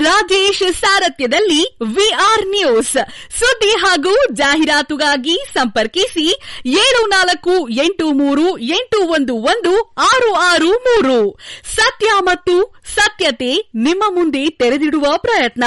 Rajesh ಸಾರಥ್ಯದಲ್ಲಿ VR news ಸುದ್ದಿ ಹಾಗೂ ಜಾಹೀರಾತುಗಾಗಿ ಸಂಪರ್ಕಿಸಿ 7483811663 ಸತ್ಯ ಮತ್ತು ಸತ್ಯತೆ ನಿಮ್ಮ ಮುಂದೆ ತೆರೆದಿಡುವ ಪ್ರಯತ್ನ.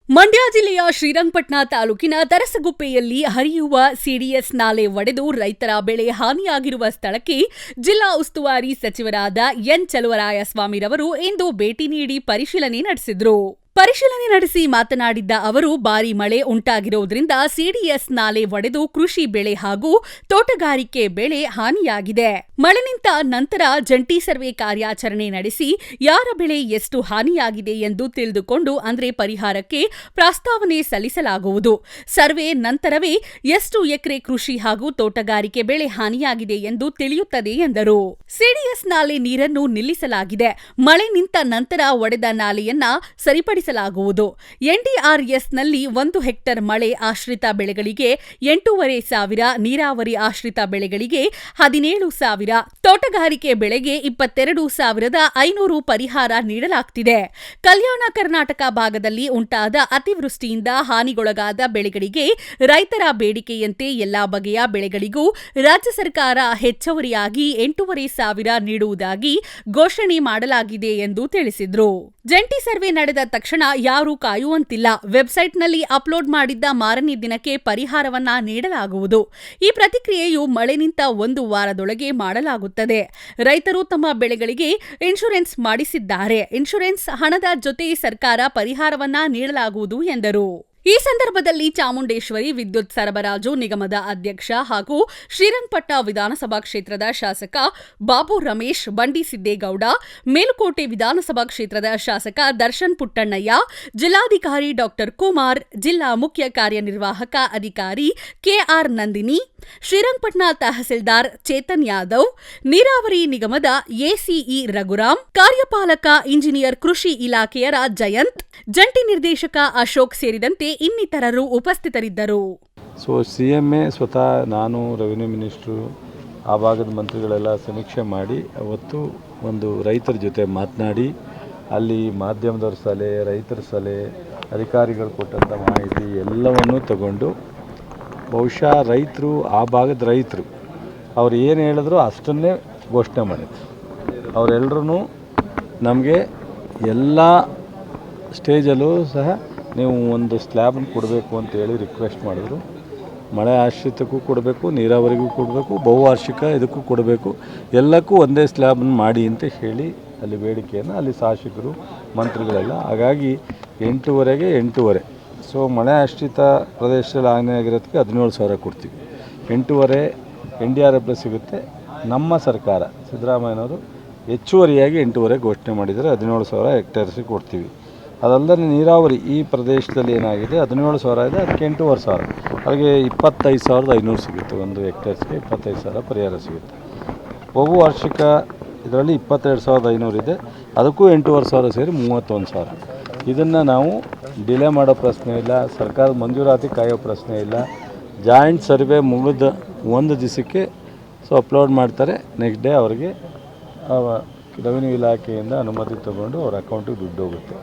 ಮಂಡ್ಯ ಜಿಲ್ಲೆಯ ಶ್ರೀರಂಗಪಟ್ಟಣ ತಾಲೂಕಿನ ತರಸಗುಪ್ಪೆಯಲ್ಲಿ ಹರಿಯುವ ಸಿಡಿಎಸ್ ನಾಲೆ ಒಡೆದು ರೈತರ ಬೆಳೆ ಹಾನಿಯಾಗಿರುವ ಸ್ಥಳಕ್ಕೆ ಜಿಲ್ಲಾ ಉಸ್ತುವಾರಿ ಸಚಿವರಾದ ಎನ್ ಚಲುವರಾಯಸ್ವಾಮಿರವರು ಇಂದು ಭೇಟಿ ನೀಡಿ ಪರಿಶೀಲನೆ ನಡೆಸಿದರು. ಪರಿಶೀಲನೆ ನಡೆಸಿ ಮಾತನಾಡಿದ್ದ ಅವರು ಭಾರೀ ಮಳೆ ಉಂಟಾಗಿರುವುದರಿಂದ ಸಿಡಿಎಸ್ ನಾಲೆ ಒಡೆದು ಕೃಷಿ ಬೆಳೆ ಹಾಗೂ ತೋಟಗಾರಿಕೆ ಬೆಳೆ ಹಾನಿಯಾಗಿದೆ. ಮಳೆ ನಿಂತ ನಂತರ ಜಂಟಿ ಸರ್ವೆ ಕಾರ್ಯಾಚರಣೆ ನಡೆಸಿ ಯಾರ ಬೆಳೆ ಎಷ್ಟು ಹಾನಿಯಾಗಿದೆ ಎಂದು ತಿಳಿದುಕೊಂಡು ಅಂದ್ರೆ ಪರಿಹಾರಕ್ಕೆ ಪ್ರಸ್ತಾವನೆ ಸಲ್ಲಿಸಲಾಗುವುದು. ಸರ್ವೆ ನಂತರವೇ ಎಷ್ಟು ಎಕರೆ ಕೃಷಿ ಹಾಗೂ ತೋಟಗಾರಿಕೆ ಬೆಳೆ ಹಾನಿಯಾಗಿದೆ ಎಂದು ತಿಳಿಯುತ್ತದೆ ಎಂದರು. ಸಿಡಿಎಸ್ ನಾಲೆ ನೀರನ್ನು ನಿಲ್ಲಿಸಲಾಗಿದೆ. ಮಳೆ ನಿಂತ ನಂತರ ಒಡೆದ ನಾಲೆಯನ್ನ ಸರಿಪಡಿಸಲಾಗುವುದು. ಎನ್ಡಿಆರ್ಎಸ್ನಲ್ಲಿ 1 ಹೆಕ್ಟರ್ ಮಳೆ ಆಶ್ರಿತ ಬೆಳೆಗಳಿಗೆ 8,500, ನೀರಾವರಿ ಆಶ್ರಿತ ಬೆಳೆಗಳಿಗೆ 17,000, ತೋಟಗಾರಿಕೆ ಬೆಳೆಗೆ 22,500 ಪರಿಹಾರ ನೀಡಲಾಗುತ್ತಿದೆ. ಕಲ್ಯಾಣ ಕರ್ನಾಟಕ ಭಾಗದಲ್ಲಿ ಉಂಟಾದ ಅತಿವೃಷ್ಟಿಯಿಂದ ಹಾನಿಗೊಳಗಾದ ಬೆಳೆಗಳಿಗೆ ರೈತರ ಬೇಡಿಕೆಯಂತೆ ಎಲ್ಲಾ ಬಗೆಯ ಬೆಳೆಗಳಿಗೂ ರಾಜ್ಯ ಸರ್ಕಾರ ಹೆಚ್ಚುವರಿಯಾಗಿ 8,500 ನೀಡುವುದಾಗಿ ಘೋಷಣೆ ಮಾಡಲಾಗಿದೆ ಎಂದು ತಿಳಿಸಿದರು. ಜಂಟಿ ಸರ್ವೆ ನಡೆದ ತಕ್ಷಣ ಯಾರೂ ಕಾಯುವಂತಿಲ್ಲ. ವೆಬ್ಸೈಟ್ನಲ್ಲಿ ಅಪ್ಲೋಡ್ ಮಾಡಿದ್ದ ಮಾರನೇ ದಿನಕ್ಕೆ ಪರಿಹಾರವನ್ನ ನೀಡಲಾಗುವುದು. ಈ ಪ್ರತಿಕ್ರಿಯೆಯು ಮಳೆ ನಿಂತ 1 ವಾರದೊಳಗೆ ಮಾಡಲಾಗುತ್ತದೆ. ರೈತರು ತಮ್ಮ ಬೆಳೆಗಳಿಗೆ ಇನ್ಶೂರೆನ್ಸ್ ಮಾಡಿಸಿದ್ದಾರೆ. ಇನ್ಶೂರೆನ್ಸ್ ಹಣದ ಜೊತೆ ಸರ್ಕಾರ ಪರಿಹಾರವನ್ನ ನೀಡಲಾಗುವುದು ಎಂದರು. ಈ ಸಂದರ್ಭದಲ್ಲಿ ಚಾಮುಂಡೇಶ್ವರಿ ವಿದ್ಯುತ್ ಸರಬರಾಜು ನಿಗಮದ ಅಧ್ಯಕ್ಷ ಹಾಗೂ ಶ್ರೀರಂಗಪಟ್ಟಣ ವಿಧಾನಸಭಾ ಕ್ಷೇತ್ರದ ಶಾಸಕ ಬಾಬು ರಮೇಶ್, ಬಂಡಿ ಸಿದ್ದೇಗೌಡ, ಮೇಲುಕೋಟೆ ವಿಧಾನಸಭಾ ಕ್ಷೇತ್ರದ ಶಾಸಕ ದರ್ಶನ್ ಪುಟ್ಟಣ್ಣಯ್ಯ, ಜಿಲ್ಲಾಧಿಕಾರಿ ಡಾ ಕುಮಾರ್, ಜಿಲ್ಲಾ ಮುಖ್ಯ ಕಾರ್ಯನಿರ್ವಾಹಕ ಅಧಿಕಾರಿ ಕೆಆರ್ ನಂದಿನಿ, ಶ್ರೀರಂಗಪಟ್ಟಣ ತಹಸೀಲ್ದಾರ್ ಚೇತನ್ ಯಾದವ್, ನೀರಾವರಿ ನಿಗಮದ ಎಸಿಇ ರಘುರಾಮ್, ಕಾರ್ಯಪಾಲಕ ಇಂಜಿನಿಯರ್ ಕೃಷಿ ಇಲಾಖೆಯರ ಜಯಂತ್, ಜಂಟಿ ನಿರ್ದೇಶಕ ಅಶೋಕ್ ಸೇರಿದಂತೆ ಇನ್ನಿತರರು ಉಪಸ್ಥಿತರಿದ್ದರು. ಸಿಎಂಎ ಸ್ವತಃ ನಾನು ರೆವಿನ್ಯೂ ಮಿನಿಸ್ಟ್ರು ಆ ಭಾಗದ ಮಂತ್ರಿಗಳೆಲ್ಲ ಸಮೀಕ್ಷೆ ಮಾಡಿ ಅವತ್ತು ಒಂದು ರೈತರ ಜೊತೆ ಮಾತನಾಡಿ ಅಲ್ಲಿ ಮಾಧ್ಯಮದವ್ರ ಸಲಹೆ, ರೈತರ ಸಲಹೆ, ಅಧಿಕಾರಿಗಳು ಕೊಟ್ಟಂಥ ಮಾಹಿತಿ ಎಲ್ಲವನ್ನೂ ತಗೊಂಡು ಬಹುಶಃ ರೈತರು ಆ ಭಾಗದ ರೈತರು ಅವ್ರು ಏನು ಹೇಳಿದ್ರು ಅಷ್ಟನ್ನೇ ಘೋಷಣೆ ಮಾಡಿದ್ರು. ಅವರೆಲ್ಲರೂ ನಮಗೆ ಎಲ್ಲ ಸ್ಟೇಜಲ್ಲೂ ಸಹ ನೀವು ಒಂದು ಸ್ಲ್ಯಾಬನ್ನು ಕೊಡಬೇಕು ಅಂತೇಳಿ ರಿಕ್ವೆಸ್ಟ್ ಮಾಡಿದ್ರು. ಮಳೆ ಆಶ್ರಿತಕ್ಕೂ ಕೊಡಬೇಕು, ನೀರಾವರಿಗೂ ಕೊಡಬೇಕು, ಬಹುವಾರ್ಷಿಕ ಇದಕ್ಕೂ ಕೊಡಬೇಕು, ಎಲ್ಲಕ್ಕೂ ಒಂದೇ ಸ್ಲ್ಯಾಬನ್ನು ಮಾಡಿ ಅಂತ ಹೇಳಿ ಅಲ್ಲಿ ಬೇಡಿಕೆಯನ್ನು ಅಲ್ಲಿ ಶಾಸಕರು ಮಂತ್ರಿಗಳೆಲ್ಲ ಹಾಗಾಗಿ 8,500ಗೆ 8,500. ಸೊ ಮಳೆ ಆಶ್ರಿತ ಪ್ರದೇಶದಲ್ಲಿ ಹಾನಿಯಾಗಿರೋದಕ್ಕೆ 17,000 ಕೊಡ್ತೀವಿ. 8,500 NDRF ಸಿಗುತ್ತೆ. ನಮ್ಮ ಸರ್ಕಾರ ಸಿದ್ದರಾಮಯ್ಯನವರು ಹೆಚ್ಚುವರಿಯಾಗಿ 8,500 ಘೋಷಣೆ ಮಾಡಿದರೆ 17,000 ಹೆಕ್ಟೇರ್ಸಿಗೆ ಕೊಡ್ತೀವಿ. ಅದಲ್ಲದೆ ನೀರಾವರಿ ಈ ಪ್ರದೇಶದಲ್ಲಿ ಏನಾಗಿದೆ 17,000 ಇದೆ, ಅದಕ್ಕೆ 8,500, ಅದಕ್ಕೆ 25,500 ಸಿಗುತ್ತೆ. 1 ಹೆಕ್ಟೇರ್ಸ್ಗೆ 25,000 ಪರಿಹಾರ ಸಿಗುತ್ತೆ. ಬಹುವಾರ್ಷಿಕ ಇದರಲ್ಲಿ 22,500 ಇದೆ, ಅದಕ್ಕೂ 8,500 ಸೇರಿ 31,000. ಇದನ್ನು ನಾವು ಡಿಲೇ ಮಾಡೋ ಪ್ರಶ್ನೆ ಇಲ್ಲ, ಸರ್ಕಾರದ ಮಂಜೂರಾತಿ ಕಾಯೋ ಪ್ರಶ್ನೆ ಇಲ್ಲ. ಜಾಯಿಂಟ್ ಸರ್ವೆ ಮುಗಿದ 1 ದಿವಸಕ್ಕೆ ಅಪ್ಲೋಡ್ ಮಾಡ್ತಾರೆ. ನೆಕ್ಸ್ಟ್ ಡೇ ಅವರಿಗೆ ರೆವಿನ್ಯೂ ಇಲಾಖೆಯಿಂದ ಅನುಮತಿ ತಗೊಂಡು ಅವ್ರ ಅಕೌಂಟಿಗೆ ದುಡ್ಡು ಹೋಗುತ್ತೆ.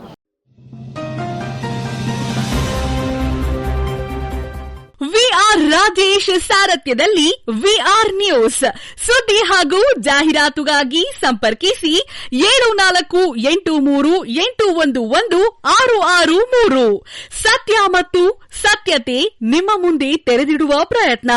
ವಿಆರ್ ರಾಜೇಶ್ ಸಾರಥ್ಯದಲ್ಲಿ ವಿಆರ್ ನ್ಯೂಸ್ ಸುದ್ದಿ ಹಾಗೂ ಜಾಹೀರಾತುಗಾಗಿ ಸಂಪರ್ಕಿಸಿ 7483811663 ಸತ್ಯ ಮತ್ತು ಸತ್ಯತೆ ನಿಮ್ಮ ಮುಂದೆ ತೆರೆದಿಡುವ ಪ್ರಯತ್ನ.